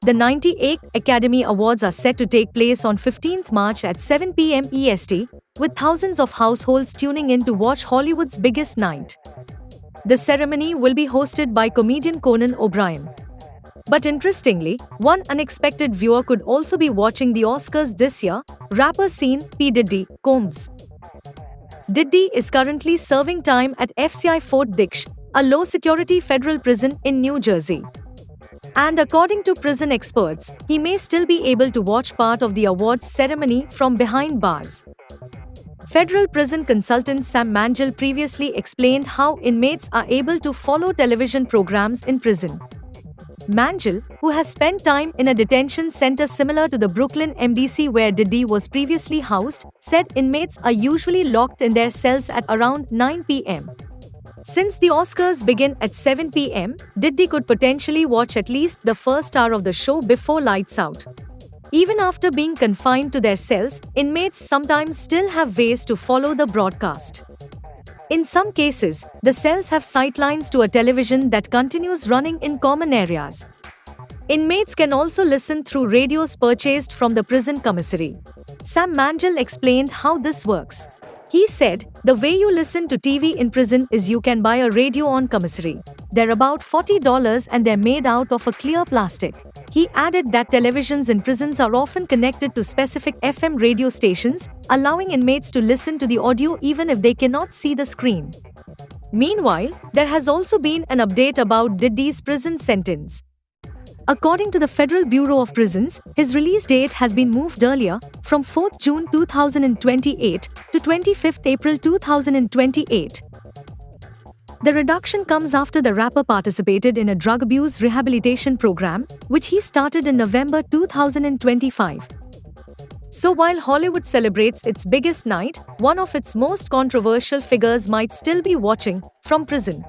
The 98th Academy Awards are set to take place on 15th March at 7 p.m. EST, with thousands of households tuning in to watch Hollywood's biggest night. The ceremony will be hosted by comedian Conan O'Brien. But interestingly, one unexpected viewer could also be watching the Oscars this year: rapper scene P. Diddy Combs. Diddy is currently serving time at FCI Fort Dix, a low-security federal prison in New Jersey. And according to prison experts, he may still be able to watch part of the awards ceremony from behind bars. Federal prison consultant Sam Mangill previously explained how inmates are able to follow television programs in prison. Mangill, who has spent time in a detention center similar to the Brooklyn MDC where Diddy was previously housed, said inmates are usually locked in their cells at around 9 p.m. Since the Oscars begin at 7 p.m., Diddy could potentially watch at least the first hour of the show before lights out. Even after being confined to their cells, inmates sometimes still have ways to follow the broadcast. In some cases, the cells have sightlines to a television that continues running in common areas. Inmates can also listen through radios purchased from the prison commissary. Sam Mangill explained how this works. He said, "The way you listen to TV in prison is you can buy a radio on commissary. They're about $40 and they're made out of a clear plastic." He added that televisions in prisons are often connected to specific FM radio stations, allowing inmates to listen to the audio even if they cannot see the screen. Meanwhile, there has also been an update about Diddy's prison sentence. According to the Federal Bureau of Prisons, his release date has been moved earlier, from 4th June 2028 to 25th April 2028. The reduction comes after the rapper participated in a drug abuse rehabilitation program, which he started in November 2025. So while Hollywood celebrates its biggest night, one of its most controversial figures might still be watching from prison.